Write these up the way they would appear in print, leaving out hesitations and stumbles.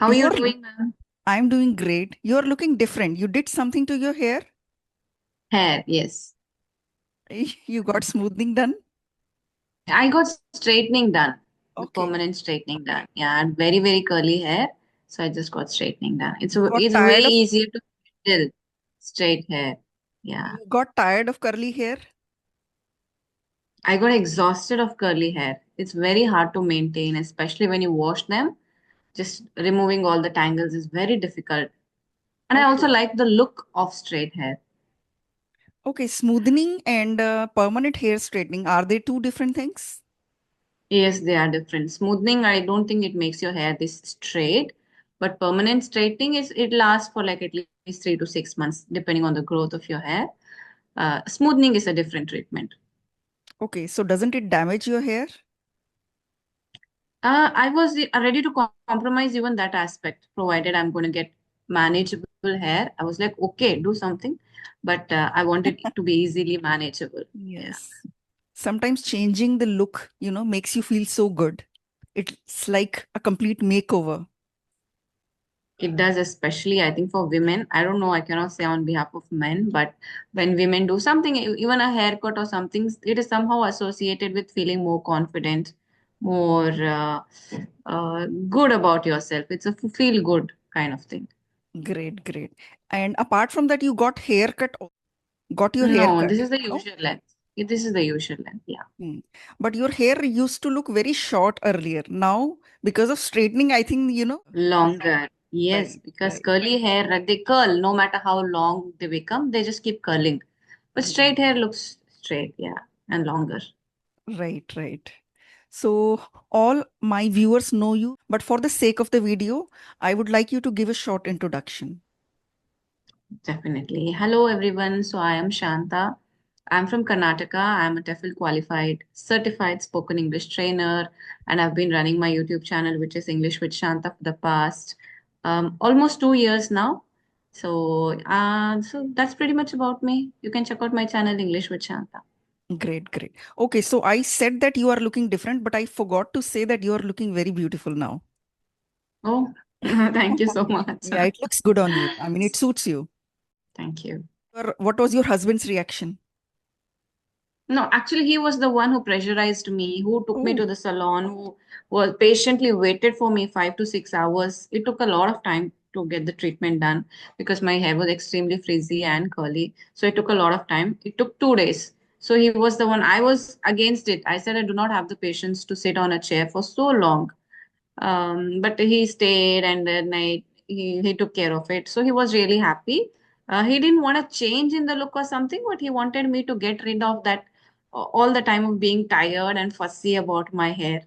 How are you You're, doing, ma'am? I'm doing great. You're looking different. You did something to your hair? Hair, yes. You got smoothing done? I got straightening done, the Okay. permanent straightening done. Yeah, I had very, very curly hair, so I just got straightening done. You got It's way tired of easier to handle straight hair. Yeah, you got tired of curly hair? I got exhausted of curly hair. It's very hard to maintain, especially when you wash them. Just removing all the tangles is very difficult. And I also Okay. like the look of straight hair. Okay, smoothing and permanent hair straightening, are they two different things? Yes, they are different. Smoothing, I don't think it makes your hair this straight, but permanent straightening is it lasts for like at least 3 to 6 months, depending on the growth of your hair. Smoothing is a different treatment. Okay, so doesn't it damage your hair? I was ready to compromise even that aspect, provided I'm going to get manageable hair. I was like, okay, do something, but I wanted it to be easily manageable. Yeah. Yes. Sometimes changing the look, makes you feel so good. It's like a complete makeover. It does, especially I think for women. I don't know, I cannot say on behalf of men, but when women do something, even a haircut or something, it is somehow associated with feeling more confident, more good about yourself. It's a feel good kind of thing. Great, great. And apart from that, you got your hair No, cut. this is the No? usual length. This is the usual length. Yeah. Hmm. But your hair used to look very short earlier. Now, because of straightening, I think, Longer. Yes, right, because right. curly hair, they curl no matter how long they become, they just keep curling. But Yeah. straight hair looks straight, yeah, and longer. Right, right. So, all my viewers know you, but for the sake of the video, I would like you to give a short introduction. Definitely. Hello, everyone. So, I am Shanta. I'm from Karnataka. I'm a TEFL qualified, certified spoken English trainer, and I've been running my YouTube channel, which is English with Shanta, for the past almost 2 years now. So that's pretty much about me. You can check out my channel, English with Shanta. Great, great. Okay, so I said that you are looking different, but I forgot to say that you are looking very beautiful now. Oh, thank you so much. Yeah, it looks good on you. I mean, it suits you. Thank you. What was your husband's reaction? No, actually, he was the one who pressurized me, who took me Oh, to the salon, who was patiently waited for me 5 to 6 hours. It took a lot of time to get the treatment done because my hair was extremely frizzy and curly. So it took a lot of time. It took 2 days. So he was the one. I was against it. I said I do not have the patience to sit on a chair for so long. But he stayed and then he took care of it. So he was really happy. He didn't want to change in the look or something, but he wanted me to get rid of that all the time of being tired and fussy about my hair.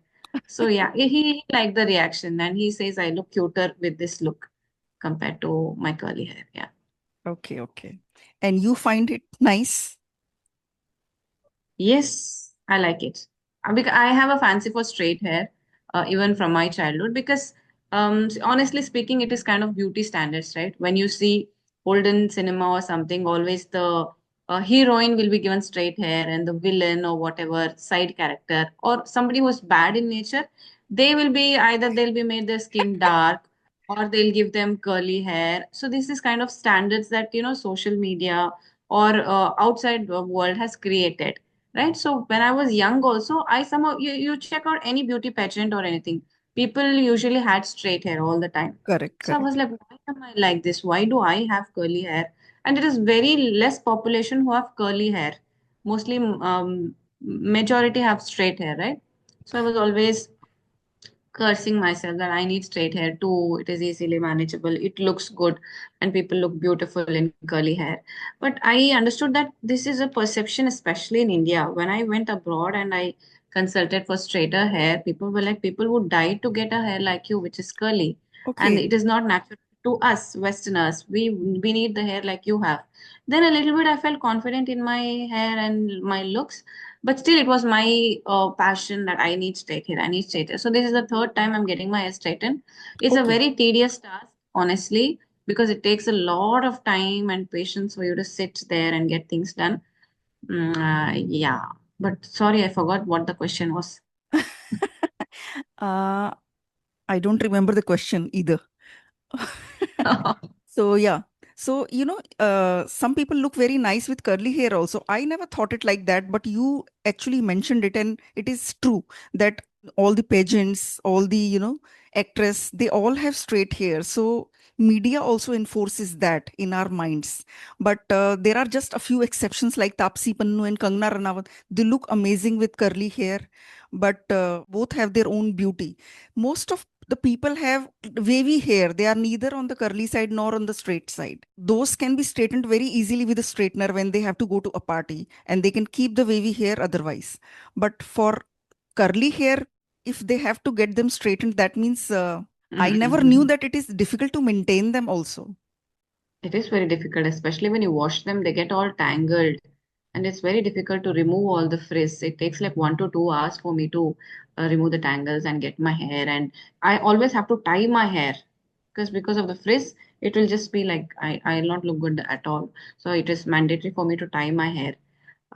So yeah, he liked the reaction and he says I look cuter with this look compared to my curly hair. Yeah. okay, okay. And you find it nice? Yes, I like it. Because I have a fancy for straight hair, even from my childhood. Because honestly speaking, it is kind of beauty standards, right? When you see olden cinema or something, always the heroine will be given straight hair, and the villain or whatever side character or somebody who's bad in nature, they will be either they'll be made their skin dark or they'll give them curly hair. So this is kind of standards that social media or outside the world has created, right? So when I was young also, I somehow you check out any beauty pageant or anything, people usually had straight hair all the time. Correct, So I was correct. like, why am I like this? Why do I have curly hair? And it is very less population who have curly hair. Mostly majority have straight hair, right? So I was always cursing myself that I need straight hair too. It is easily manageable. It looks good, and people look beautiful in curly hair. But I understood that this is a perception, especially in India. When I went abroad and I consulted for straighter hair, people were like, people would die to get a hair like you, which is curly, and Okay, it is not natural to us Westerners. We need the hair like you have. Then a little bit I felt confident in my hair and my looks, but still it was my passion that I need straight hair. I need straight hair. So this is the third time I'm getting my hair straightened. It's a okay. very tedious task, honestly, because it takes a lot of time and patience for you to sit there and get things done. Yeah, but sorry, I forgot what the question was. uh, I don't remember the question either. So yeah. So some people look very nice with curly hair also. I never thought it like that, but you actually mentioned it, and it is true that all the pageants, all the actress, they all have straight hair. So media also enforces that in our minds. But there are just a few exceptions like Tapsi Pannu and Kangna Ranawat. They look amazing with curly hair, but both have their own beauty. Most of the people have wavy hair. They are neither on the curly side nor on the straight side. Those can be straightened very easily with a straightener when they have to go to a party, and they can keep the wavy hair otherwise. But for curly hair, if they have to get them straightened, that means I never knew Mhm. that it is difficult to maintain them also. It is very difficult, especially when you wash them, they get all tangled. And it's very difficult to remove all the frizz. It takes like 1 to 2 hours for me to remove the tangles and get my hair. And I always have to tie my hair because of the frizz, it will just be like I'll not look good at all. So it is mandatory for me to tie my hair.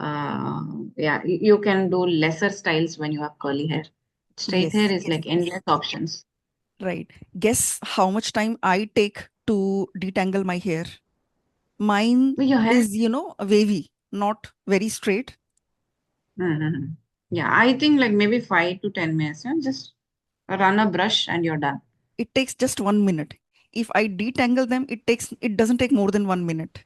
Uh, yeah, you can do lesser styles when you have curly hair. Straight hair Yes, is yes, like yes. endless options. Right. Guess how much time I take to detangle my hair? Mine But your hair. is, wavy, not very straight. Mhm. Yeah, I think like maybe 5 to 10 minutes. Just run a brush and you're done. It takes just 1 minute. If I detangle them, it doesn't take more than 1 minute.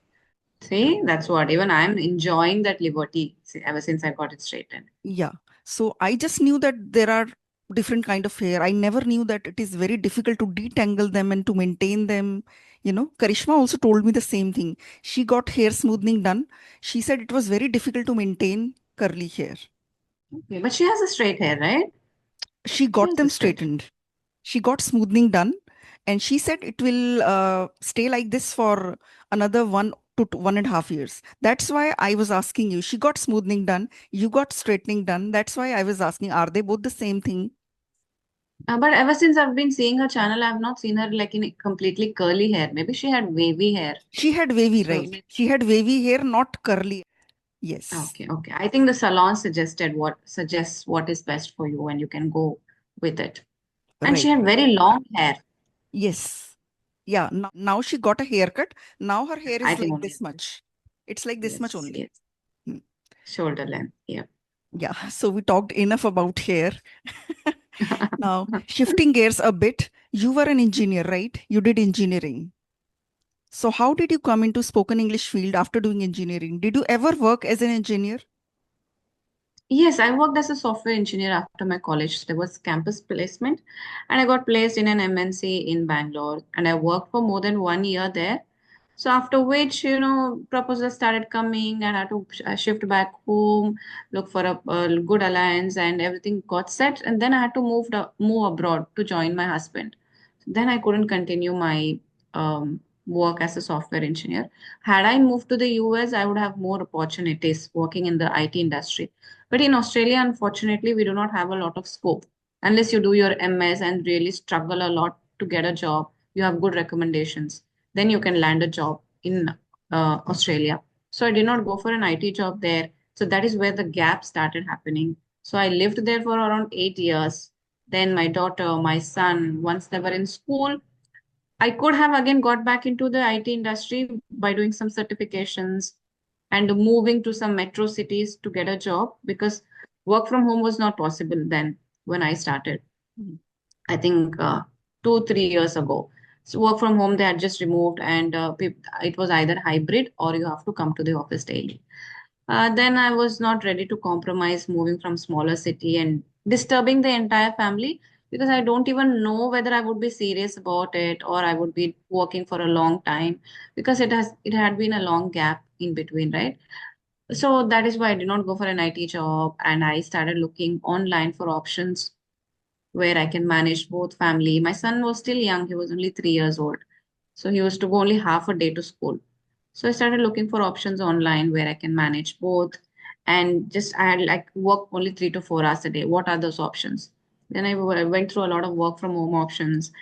See, that's what even I'm enjoying that liberty ever since I got it straightened. Yeah. So I just knew that there are different kind of hair. I never knew that it is very difficult to detangle them and to maintain them. Karishma also told me the same thing. She got hair smoothing done. She said it was very difficult to maintain curly hair. Okay, but she has a straight hair, right? She She got has a them straight. straightened. She got smoothing done, and she said it will stay like this for another 1 to 1.5 years. That's why I was asking you. She got smoothing done, you got straightening done. That's why I was asking, are they both the same thing? But ever since I've been seeing her channel, I've not seen her like in completely curly hair. Maybe she had wavy hair. She had wavy, So right? She had wavy hair, not curly. Yes, okay, okay. I think the salon suggests what is best for you and you can go with it. And she right, had right. very long hair. Yes. Yeah, now she got a haircut. Now her hair I is think like only this much. It's like this much yes, only. yes. Hmm. Shoulder length. Yeah. Yeah, so we talked enough about hair. Now, shifting gears a bit, you were an engineer, right? You did engineering. So, how did you come into spoken English field after doing engineering? Did you ever work as an engineer? Yes, I worked as a software engineer after my college. There was campus placement, and I got placed in an MNC in Bangalore, and I worked for more than 1 year there. So after which, proposals started coming, and I had to shift back home, look for a good alliance, and everything got set. And then I had to move abroad to join my husband. Then I couldn't continue my work as a software engineer. Had I moved to the US, I would have more opportunities working in the IT industry, but in Australia, unfortunately, we do not have a lot of scope. Unless you do your MS and really struggle a lot to get a job, you have good recommendations, then you can land a job in Australia. So I did not go for an IT job there. So that is where the gap started happening. So I lived there for around 8 years. Then my daughter, my son, once they were in school, I could have again got back into the IT industry by doing some certifications and moving to some metro cities to get a job because work from home was not possible then when I started. Mhm. I think 2, 3 years ago. So work from home they had just removed, and it was either hybrid or you have to come to the office daily. Then I was not ready to compromise moving from smaller city and disturbing the entire family because I don't even know whether I would be serious about it or I would be working for a long time because it had been a long gap in between, right? So that is why I did not go for an IT job and I started looking online for options where I can manage both family. My son was still young, he was only 3 years old. So he used to go only half a day to school. So I started looking for options online where I can manage both and just I had like work only 3 to 4 hours a day. What are those options? Then I went through a lot of work from home options.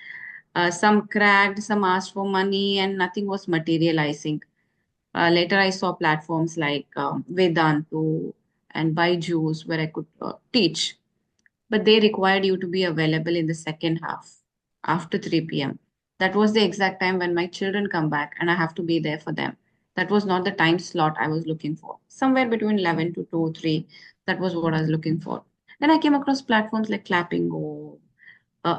Some cracked, some asked for money, and nothing was materializing. Later, I saw platforms like Vedantu and Byju's where I could teach, but they required you to be available in the second half after 3 p.m. That was the exact time when my children come back and I have to be there for them. That was not the time slot I was looking for. Somewhere between 11 to 2, 3, that was what I was looking for. Then I came across platforms like Clapingo,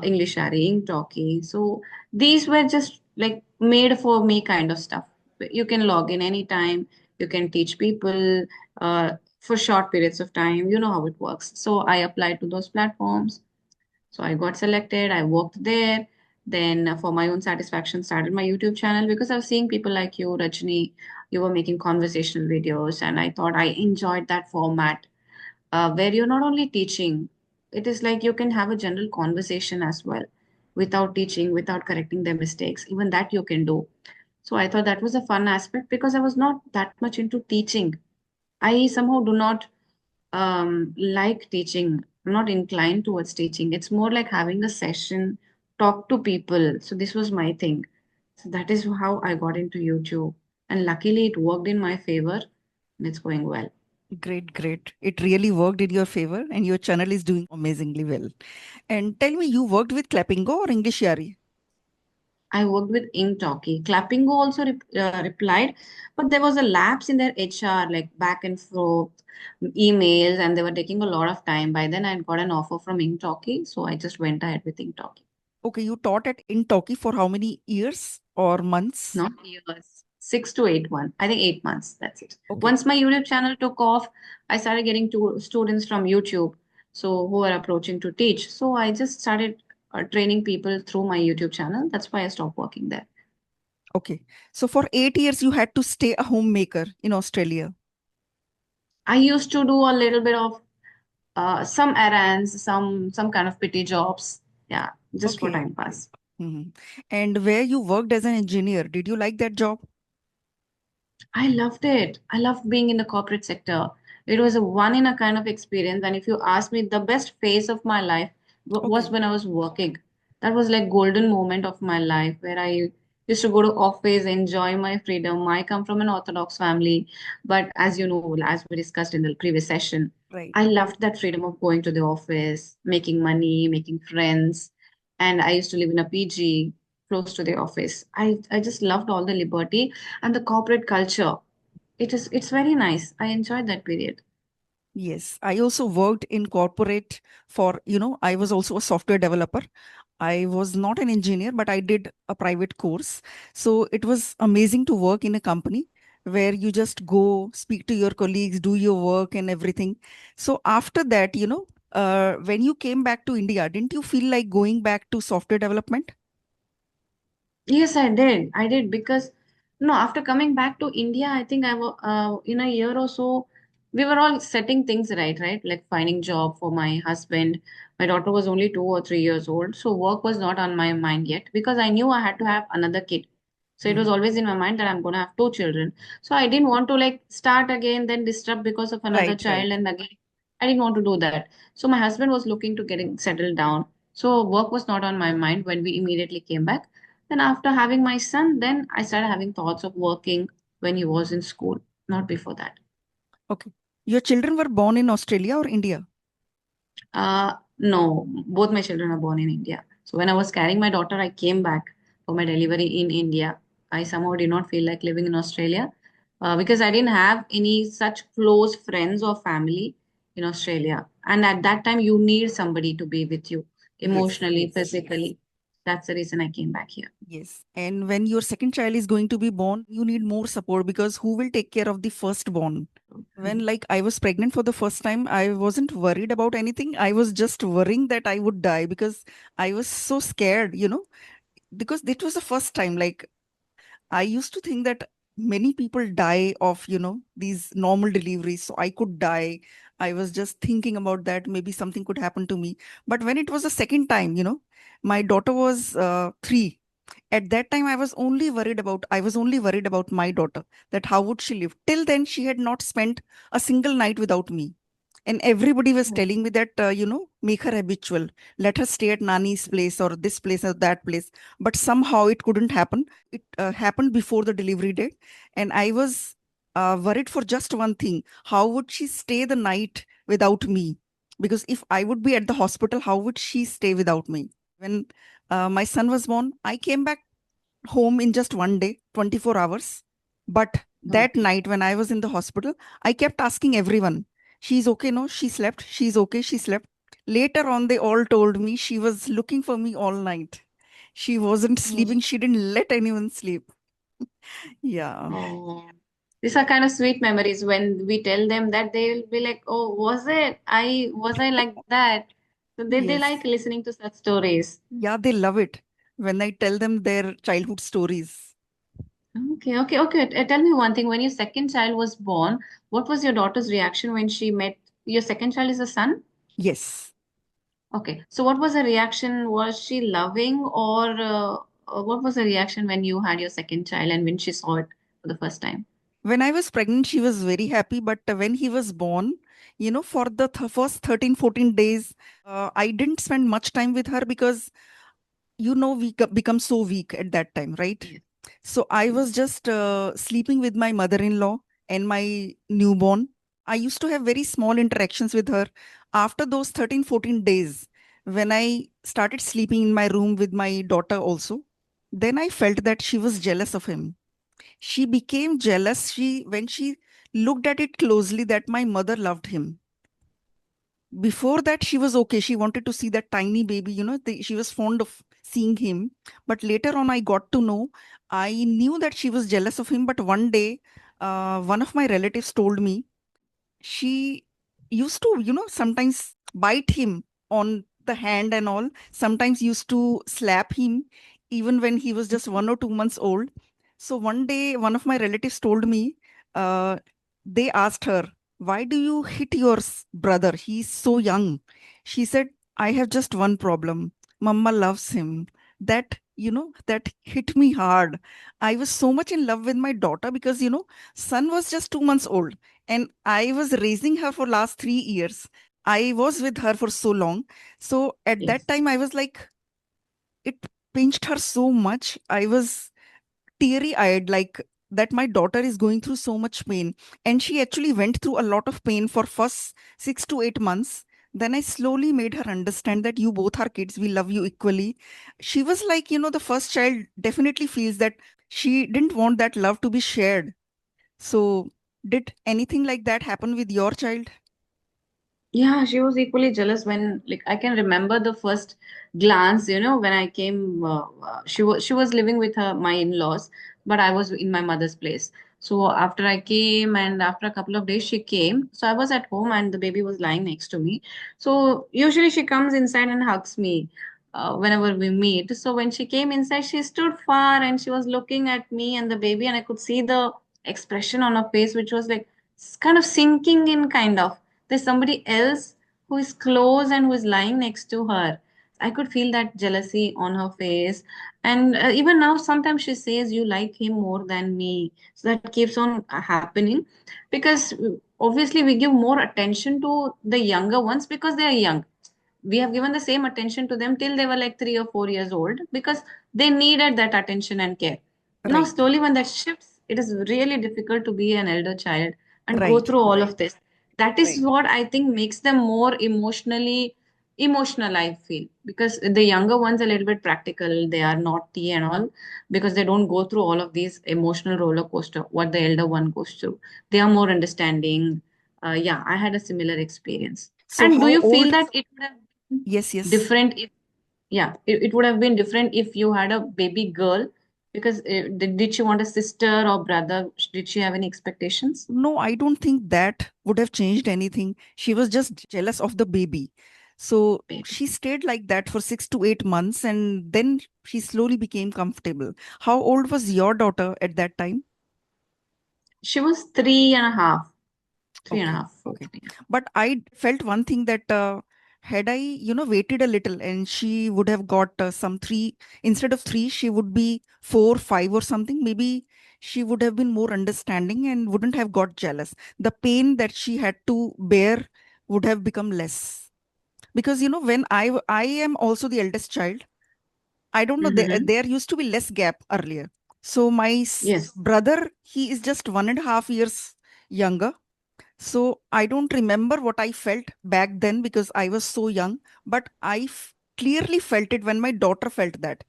English Ink Talkie. So these were just like made for me kind of stuff. You can log in anytime, you can teach people for short periods of time. You know how it works. So I applied to those platforms. So I got selected, I worked there. Then, for my own satisfaction, started my YouTube channel because I was seeing people like you, Rajni, you were making conversational videos, and I thought I enjoyed that format where you're not only teaching, it is like you can have a general conversation as well without teaching, without correcting their mistakes. Even that you can do. So I thought that was a fun aspect because I was not that much into teaching. I somehow do not like teaching. I'm not inclined towards teaching. It's more like having a session, talk to people. So this was my thing. So that is how I got into YouTube. And luckily it worked in my favor and it's going well. Great, great. It really worked in your favor, and your channel is doing amazingly well. And tell me, you worked with Clapingo or English Yari? I worked with Inktalki. Clappingo also replied, but there was a lapse in their HR, like back and forth emails, and they were taking a lot of time. By then, I got an offer from Inktalki, so I just went ahead with Inktalki. Okay, you taught at in Turkey for how many years or months? Not years, 6 to 8 months. I think 8 months. That's it. Okay, Once my YouTube channel took off, I started getting students from YouTube, so who are approaching to teach. So I just started training people through my YouTube channel. That's why I stopped working there. okay. So for 8 years, you had to stay a homemaker in Australia. I used to do a little bit of some errands, some kind of petty jobs. Yeah, just for Okay, time okay. pass. Mhm. And where you worked as an engineer, did you like that job? I loved it. I loved being in the corporate sector. It was a one in a kind of experience. And if you ask me, the best phase of my life was Okay, when I was working. That was like golden moment of my life where I used to go to office, enjoy my freedom. I come from an Orthodox family, but as you know, as we discussed in the previous session, right. I loved that freedom of going to the office, making money, making friends. And I used to live in a PG close to the office. I just loved all the liberty and the corporate culture. It's very nice. I enjoyed that period. Yes, I also worked in corporate for, I was also a software developer. I was not an engineer, but I did a private course. So it was amazing to work in a company where you just go speak to your colleagues, do your work and everything. So after that, when you came back to India, didn't you feel like going back to software development? Yes, I did. I did because no, after coming back to India, I think I was in a year or so, we were all setting things right, right? Like finding job for my husband. My daughter was only 2 or 3 years old, so work was not on my mind yet because I knew I had to have another kid. So it was Mhm. always in my mind that I'm going to have two children. So I didn't want to like start again, then disrupt because of another Right, right. child, and again I didn't want to do that. So my husband was looking to getting settled down. So work was not on my mind when we immediately came back. Then after having my son, then I started having thoughts of working when he was in school, not before that. Okay. Your children were born in Australia or India? No, both my children are born in India. So when I was carrying my daughter, I came back for my delivery in India. I somehow did not feel like living in Australia because I didn't have any such close friends or family in Australia. And at that time, you need somebody to be with you Yes, emotionally, yes. physically. That's the reason I came back here. Yes. And when your second child is going to be born, you need more support because who will take care of the firstborn? When like I was pregnant for the first time, I wasn't worried about anything. I was just worrying that I would die because I was so scared, because it was the first time. Like I used to think that many people die of, these normal deliveries. So I could die. I was just thinking about that. Maybe something could happen to me. But when it was the second time, my daughter was 3. At that time, I was only worried about my daughter, that how would she live? Till then, she had not spent a single night without me. And everybody was telling me that, make her habitual. Let her stay at Nani's place or this place or that place. But somehow it couldn't happen. It happened before the delivery date. And I was worried for just one thing. How would she stay the night without me? Because if I would be at the hospital, how would she stay without me? When my son was born, I came back home in just one day, 24 hours. But that Okay. night when I was in the hospital, I kept asking everyone, she's okay, no? She slept. She's okay, she slept. Later on, they all told me she was looking for me all night. She wasn't sleeping. Oh. She didn't let anyone sleep. Yeah. Oh. These are kind of sweet memories. When we tell them that, they'll be like, "Oh, was I like that?" So they Yes. like listening to such stories. Yeah, they love it when I tell them their childhood stories. Okay, okay, okay. Tell me one thing. When your second child was born, what was your daughter's reaction when she met your second child is a son? Yes. Okay. So what was her reaction? Was she loving or what was the reaction when you had your second child and when she saw it for the first time? When I was pregnant, she was very happy. But when he was born, for the first 13, 14 days, I didn't spend much time with her because, we become so weak at that time, right? Yes. So I was just sleeping with my mother-in-law and my newborn. I used to have very small interactions with her. After those 13, 14 days, when I started sleeping in my room with my daughter also, then I felt that she was jealous of him. She became jealous when she looked at it closely that my mother loved him. Before that, she was okay. She wanted to see that tiny baby, she was fond of seeing him. But later on, I got to know, I knew that she was jealous of him. But one day, one of my relatives told me she used to, sometimes bite him on the hand and all, sometimes used to slap him even when he was just 1 or 2 months old. So one day, one of my relatives told me, uh, they asked her, why do you hit your brother? He's so young. She said, I have just one problem. Mama loves him. That hit me hard. I was so much in love with my daughter because, son was just 2 months old and I was raising her for last 3 years. I was with her for so long. So at that Yes. time, I was like, it pinched her so much. I was teary eyed, like that my daughter is going through so much pain. And she actually went through a lot of pain for first 6 to 8 months. Then I slowly made her understand that you both are kids. We love you equally. She was like, the first child definitely feels that she didn't want that love to be shared. So, did anything like that happen with your child? Yeah, she was equally jealous when, like, I can remember the first glance, when I came. She was living with her my in-laws, but I was in my mother's place. So after I came, and after a couple of days, she came. So I was at home, and the baby was lying next to me. So usually she comes inside and hugs me whenever we meet. So when she came inside, she stood far and she was looking at me and the baby, and I could see the expression on her face, which was like kind of sinking in, kind of there's somebody else who is close and who is lying next to her. I could feel that jealousy on her face. And even now, sometimes she says, "You like him more than me." So that keeps on happening because obviously we give more attention to the younger ones because they are young. We have given the same attention to them till they were like 3 or 4 years old because they needed that attention and care. Now, Right, slowly, when that shifts, it is really difficult to be an elder child and go right, through all of this. That is right, what I think makes them more emotionally emotional, I feel, because the younger ones are a little bit practical, they are naughty and all, because they don't go through all of these emotional roller coaster what the elder one goes through. They are more understanding. Yeah, I had a similar experience. So, And do how you feel old? that it would have been Yes, yes. different if, yeah, it would have been different if you had a baby girl? Because did she want a sister or brother? Did she have any expectations? No, I don't think that would have changed anything. She was just jealous of the baby. So, Baby. she stayed like that for 6 to 8 months and then she slowly became comfortable. How old was your daughter at that time? She was 3.5, three and a Okay, half, four, okay. 3.5. But I felt one thing that had I, waited a little and she would have got some three, instead of three, she would be 4, 5 or something. Maybe she would have been more understanding and wouldn't have got jealous. The pain that she had to bear would have become less. Because, when I am also the eldest child, I don't know, Mm-hmm. there used to be less gap earlier. So my Yes. brother, he is just 1.5 years younger, so I don't remember what I felt back then because I was so young, but I clearly felt it when my daughter felt that.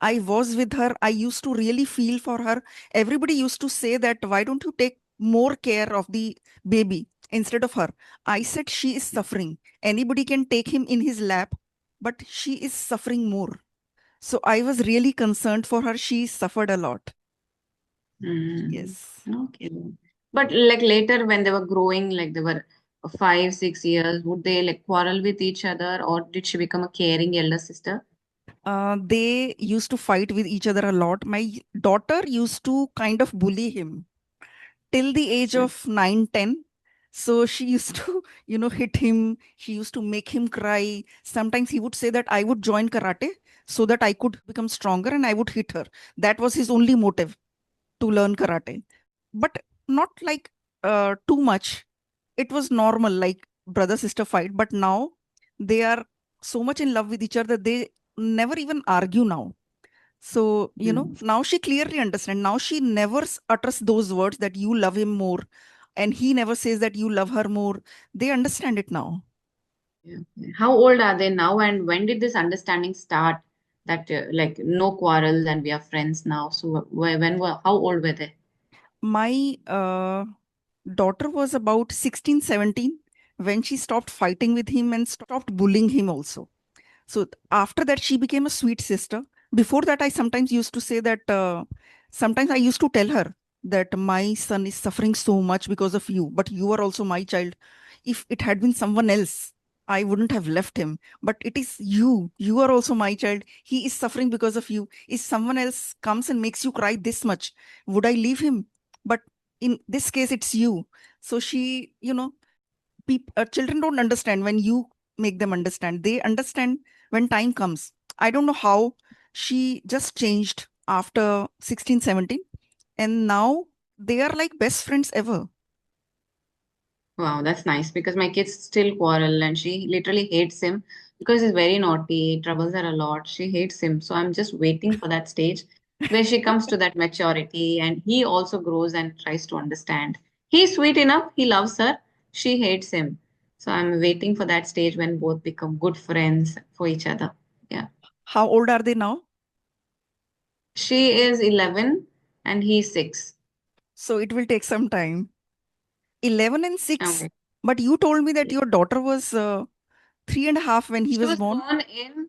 I was with her. I used to really feel for her. Everybody used to say that, why don't you take more care of the baby instead of her? I said, she is suffering. Anybody can take him in his lap, but she is suffering more. So I was really concerned for her. She suffered a lot. Mm. Yes. Okay. But like later when they were growing, like they were 5, 6 years, would they like quarrel with each other, or did she become a caring elder sister? They used to fight with each other a lot. My daughter used to kind of bully him till the age Mm. of 9, 10. So she used to, hit him. She used to make him cry. Sometimes he would say that I would join karate so that I could become stronger and I would hit her. That was his only motive, to learn karate. But not like too much. It was normal, like brother sister fight. But now they are so much in love with each other that they never even argue now. So, Mm. now she clearly understands. Now she never utters those words that you love him more, and he never says that you love her more. They understand it now. Yeah. Okay. How old are they now, and when did this understanding start that like no quarrels and we are friends now? So when were how old were they? My daughter was about 16, 17 when she stopped fighting with him and stopped bullying him also. So after that, she became a sweet sister. Before that, I sometimes used to say that, sometimes I used to tell her that my son is suffering so much because of you, but you are also my child. If it had been someone else, I wouldn't have left him. But it is you. You are also my child. He is suffering because of you. If someone else comes and makes you cry this much, would I leave him? But in this case, it's you. So she, children don't understand when you make them understand. They understand when time comes. I don't know how she just changed after 16, 17, and now they are like best friends ever. Wow, that's nice because my kids still quarrel and she literally hates him because he's very naughty, troubles her a lot. She hates him. So I'm just waiting for that stage where she comes to that maturity and he also grows and tries to understand. He's sweet enough, he loves her, she hates him. So I'm waiting for that stage when both become good friends for each other. Yeah. How old are they now? She is 11 and he's 6. So it will take some time. 11 and 6. Okay. But you told me that your daughter was 3.5 when he She was was born. born in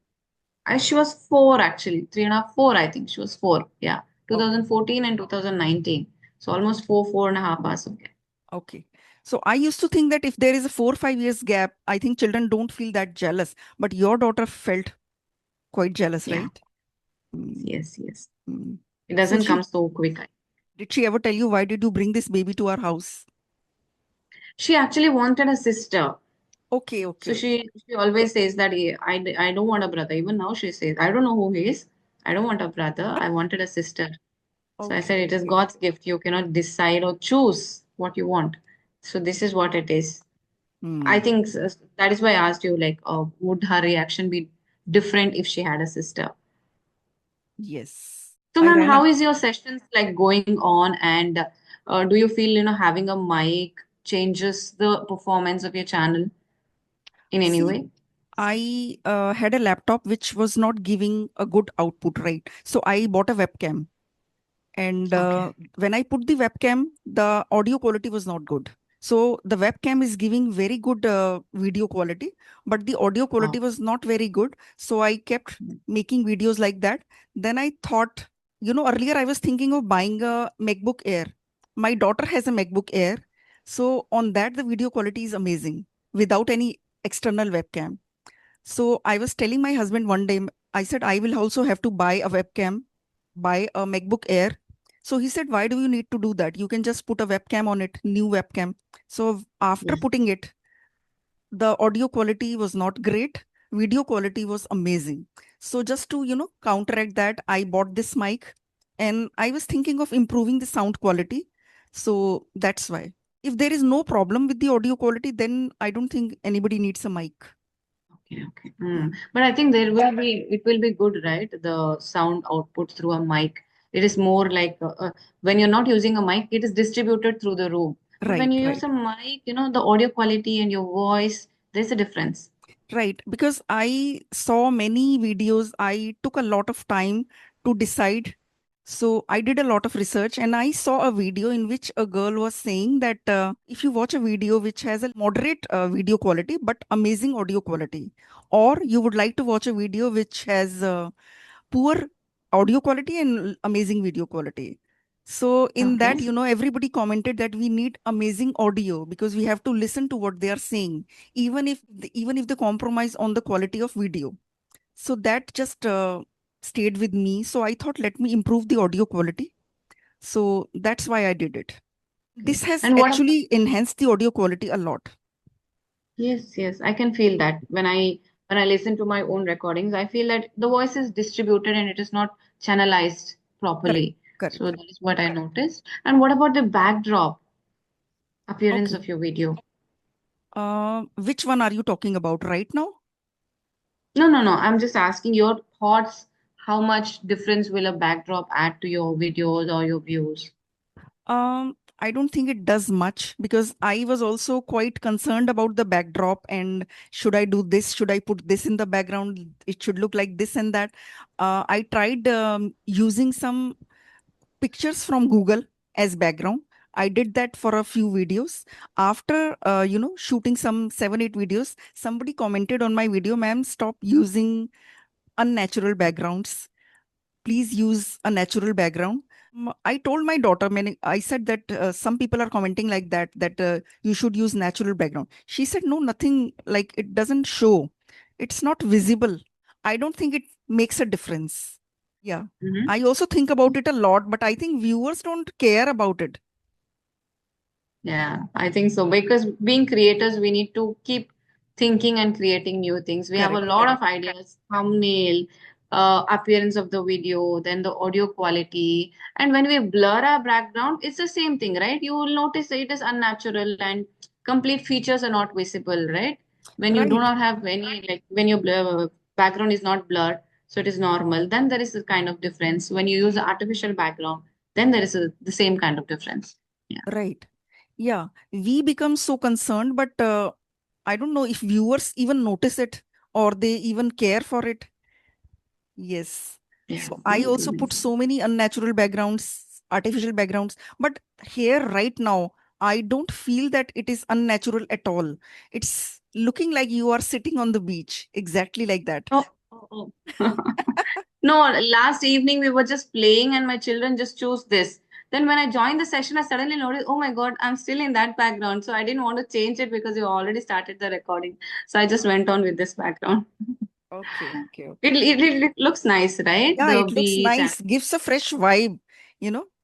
she was 4 actually, 3.5, 4, I think. She was 4. Yeah. Okay. 2014 and 2019. So almost 4.5 hours. Okay. Okay. So I used to think that if there is a 4 or 5 years gap, I think children don't feel that jealous. But your daughter felt quite jealous, Yeah. right? Mm, Yes, yes. mm. It So doesn't come so quick. did she ever tell you, why did you bring this baby to our house? She actually wanted a sister. Okay, So okay, okay. she always says that I don't want a brother. Even now she says, I don't know who he is. I don't want a brother. I wanted a sister. So I Okay, said, it is okay. God's gift. You cannot decide or choose what you want. So this is what it is. I Hmm. think that is why I asked you, like, would her reaction be different if she had a sister? Yes. So, I ma'am, ran a how is your sessions like going on? And do you feel, having a mic changes the performance of your channel in any see, way? I had a laptop which was not giving a good output, right? So I bought a webcam. And Okay. when I put the webcam, the audio quality was not good. So the webcam is giving very good video quality, but the audio quality Wow. was not very good. So I kept making videos like that. Then I thought, earlier I was thinking of buying a MacBook Air. My daughter has a MacBook Air. So on that, the video quality is amazing without any external webcam. So I was telling my husband one day, I said, I will also have to buy a webcam, buy a MacBook Air. So he said, why do you need to do that? You can just put a webcam on it, new webcam. So after Yeah. putting it, the audio quality was not great. Video quality was amazing. So just to, counteract that, I bought this mic and I was thinking of improving the sound quality. So that's why. If there is no problem with the audio quality, then I don't think anybody needs a mic. Okay, okay. Mm. Mm. But I think it will be good, right? The sound output through a mic. It is more like when you're not using a mic, it is distributed through the room. But when Right, you use right. a mic, the audio quality and your voice, there's a difference. Right, because I saw many videos. I took a lot of time to decide. So I did a lot of research and I saw a video in which a girl was saying that if you watch a video which has a moderate video quality but amazing audio quality, or you would like to watch a video which has poor audio quality and amazing video quality. So in Okay. that, everybody commented that we need amazing audio because we have to listen to what they are saying, even if they compromise on the quality of video. So that just stayed with me. So I thought, let me improve the audio quality. So that's why I did it. Okay. This has And what? actually enhanced the audio quality a lot. Yes, yes, I can feel that when I listen to my own recordings, I feel that the voice is distributed and it is not channelized Correct. properly. So Correct. that is what I noticed. And what about the backdrop appearance Okay. of your video? Which one are you talking about right now? No, no, no. I'm just asking your thoughts. How much difference will a backdrop add to your videos or your views? I don't think it does much because I was also quite concerned about the backdrop and should I do this? Should I put this in the background? It should look like this and that. I tried using some pictures from Google as background. I did that for a few videos. After shooting some 7 8 videos, somebody commented on my video, ma'am, stop using unnatural backgrounds. Please use a natural background. I told my daughter, I said that some people are commenting like that you should use natural background. She said, no, nothing, like it doesn't show. It's not visible. I don't think it makes a difference. Yeah. Mm-hmm. I also think about it a lot, but I think viewers don't care about it. Yeah, I think so. Because being creators, we need to keep thinking and creating new things. We have a Correct, lot of correct. ideas, thumbnail, appearance of the video, then the audio quality. And when we blur our background, it's the same thing, right? You will notice that it is unnatural and complete features are not visible, right? When you do Right, not have any, like when your background is not blurred, so it is normal, then there is a kind of difference. When you use artificial background, then there is the same kind of difference. Yeah. right. Yeah. We become so concerned, but I don't know if viewers even notice it or they even care for it. Yes. Yeah. So I also put so many unnatural backgrounds, artificial backgrounds, but here right now, I don't feel that it is unnatural at all. It's looking like you are sitting on the beach, exactly like that. Oh, oh, oh. No, last evening we were just playing and my children just chose this. Then when I joined the session, I suddenly noticed, oh my God, I'm still in that background. So I didn't want to change it because you already started the recording. So I just went on with this background. Okay, okay, okay. It looks nice, right? Yeah, The it looks beach and nice, gives a fresh vibe,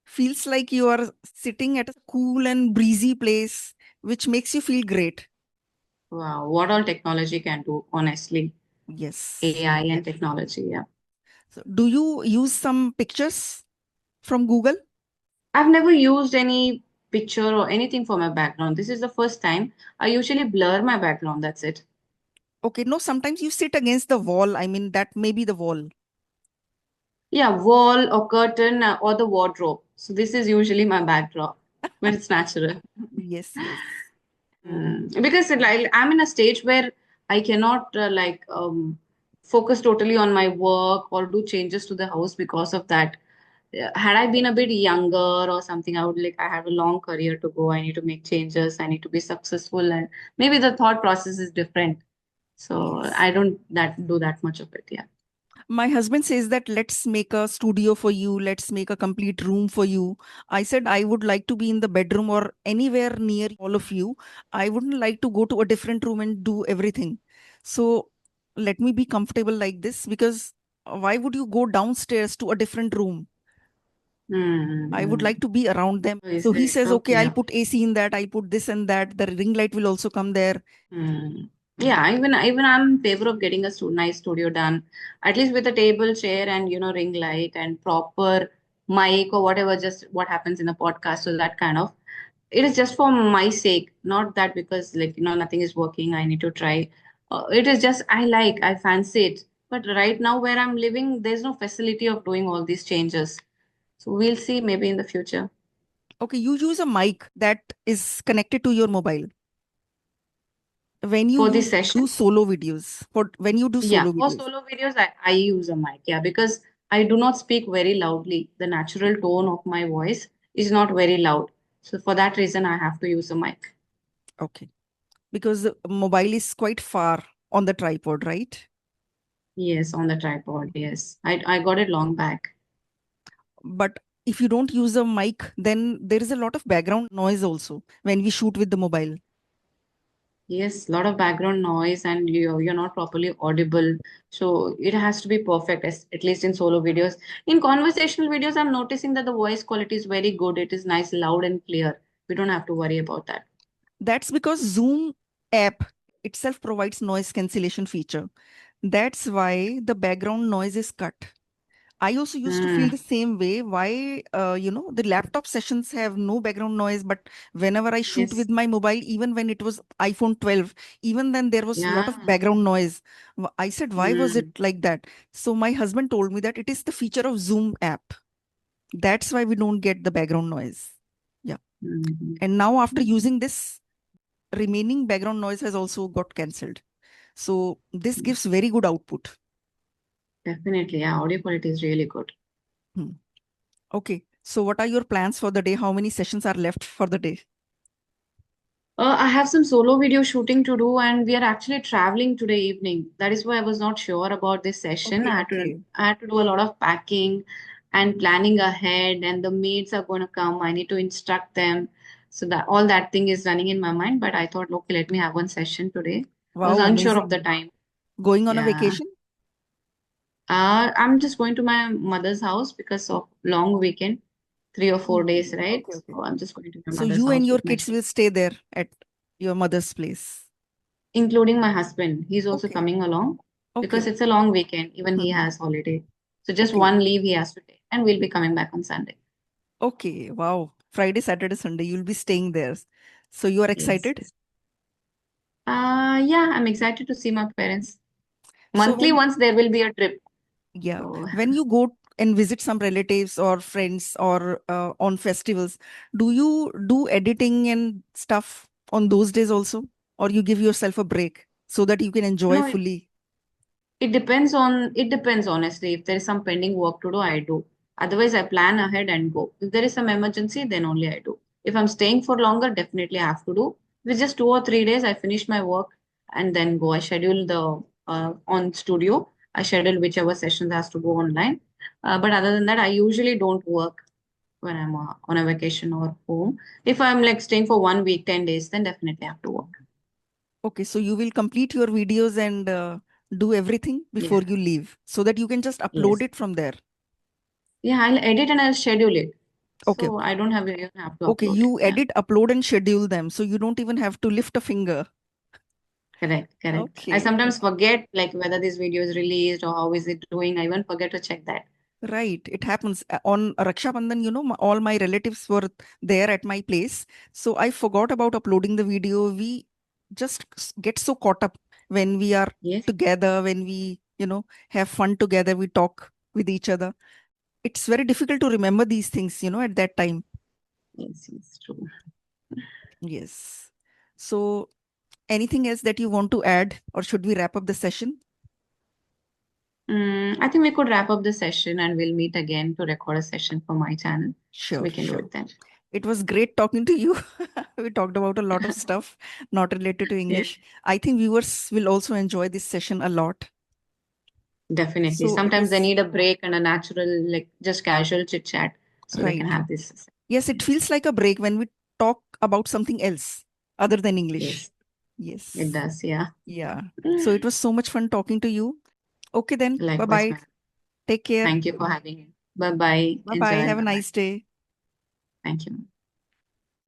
feels like you are sitting at a cool and breezy place, which makes you feel great. wow, what all technology can do, honestly. Yes. AI and technology, yeah. So do you use some pictures from Google? I've never used any picture or anything for my background. This is the first time. I usually blur my background, that's it. Okay, no, sometimes you sit against the wall. I mean, that may be the wall. Yeah, wall or curtain or the wardrobe. So this is usually my backdrop, but it's natural. Yes, yes. Because like I'm in a stage where I cannot focus totally on my work or do changes to the house because of that. Had I been a bit younger or something, I would like I have a long career to go. I need to make changes. I need to be successful, and maybe the thought process is different. So Yes. I don't that do that much of it. Yeah. My husband says that let's make a studio for you, let's make a complete room for you. I said I would like to be in the bedroom or anywhere near all of you. I wouldn't like to go to a different room and do everything. So let me be comfortable like this because why would you go downstairs to a different room? I would Mm-hmm. like to be around them. So he So he said, says, okay, okay. I'll put AC in that, I'll put this and that. The ring light will also come there. Hmm. Yeah, even I'm in favor of getting a nice studio done, at least with a table, chair, and ring light and proper mic or whatever. Just what happens in a podcast, so that kind of. It is just for my sake, not that because nothing is working. I need to try. It is just I fancy it. But right now where I'm living, there's no facility of doing all these changes. So we'll see maybe in the future. Okay, you use a mic that is connected to your mobile when you For this use session. do solo videos. For when you do Yeah, solo for videos. solo videos, I use a mic. Yeah, because I do not speak very loudly. The natural tone of my voice is not very loud. So for that reason, I have to use a mic. Okay. Because the mobile is quite far on the tripod, right? Yes, on the tripod. Yes, I got it long back. But if you don't use a mic, then there is a lot of background noise also when we shoot with the mobile. Yes, a lot of background noise and you're not properly audible. So it has to be perfect, at least in solo videos. In conversational videos, I'm noticing that the voice quality is very good. It is nice, loud and clear. We don't have to worry about that. That's because Zoom app itself provides noise cancellation feature. That's why the background noise is cut. I also used to feel Hmm. the same way. Why, the laptop sessions have no background noise, but whenever I shoot Yes. with my mobile, even when it was iPhone 12, even then there was a lot of Yeah. background noise. I said, why was it Hmm. like that? So my husband told me that it is the feature of Zoom app. That's why we don't get the background noise. Yeah. Hmm. And now after using this, remaining background noise has also got cancelled. So this gives very good output. Definitely. Yeah, audio quality is really good. Hmm. Okay. So what are your plans for the day? How many sessions are left for the day? I have some solo video shooting to do, and we are actually traveling today evening. That is why I was not sure about this session. Okay, I had to okay. I had to do a lot of packing and planning ahead, and the maids are going to come. I need to instruct them. So that all that thing is running in my mind. But I thought, okay, let me have one session today. I was Wow, unsure of the amazing. time. Going on a Yeah. vacation? I'm just going to my mother's house because of long weekend, 3 or 4 days, right? Okay, okay. So I'm just going to my So mother's you and house your with my kids will kids, stay there at your mother's place. including my husband. He's also Okay, coming along okay, because okay. it's a long weekend. Even he Mhm. has holiday. So just Okay, one leave he has to take, and we'll be coming back on Sunday. okay. Wow. Friday, Saturday, Sunday, you'll be staying there. So you are Yes. excited? Yes. Yeah, I'm excited to see my parents. So Monthly when, once there will be a trip. yeah, So when you go and visit some relatives or friends or on festivals, do you do editing and stuff on those days also? Or you give yourself a break so that you can enjoy no, fully? it depends honestly. If there is some pending work to do, I do. Otherwise, I plan ahead and go. If there is some emergency, then only I do. If I'm staying for longer, definitely I have to do. If it's just 2 or 3 days, I finish my work and then go. I schedule the on studio. I schedule whichever sessions has to go online. But other than that, I usually don't work when I'm on a vacation or home. If I'm like staying for 1 week, 10 days, then definitely I have to work. Okay, so you will complete your videos and do everything before Yeah. you leave so that you can just upload Yes. it from there. Yeah, I'll edit and I'll schedule it. Okay, So okay. I don't have even have to Okay, upload it. you Yeah, edit, upload, and schedule them. So you don't even have to lift a finger. correct, correct. I Okay, sometimes okay. forget like whether this video is released or how is it doing. I even forget to check that. Right. It happens on Raksha Bandhan, all my relatives were there at my place. So I forgot about uploading the video. We just get so caught up when we are Yes, together, when we, have fun together, we talk with each other. It's very difficult to remember these things, at that time. yes, yes, true. Yes. So anything else that you want to add, or should we wrap up the session? I think we could wrap up the session and we'll meet again to record a session for my channel. So Sure, we can do sure. it then. It was great talking to you. We talked about a lot of stuff not related to Yeah, English. I think viewers will also enjoy this session a lot. definitely. So it Sometimes they was need a break and a natural, like just casual chit chat so they can right. have this. Yes, it Yes, feels like a break when we talk about something else other than English. yes, it Yes. does. Yeah. Yeah. So it was so much fun talking to you. Okay, then. Bye Likewise, bye. ma'am. Take care. Thank you for having me. Bye bye. Bye bye. Enjoy. Have a Bye bye. nice day. Thank you.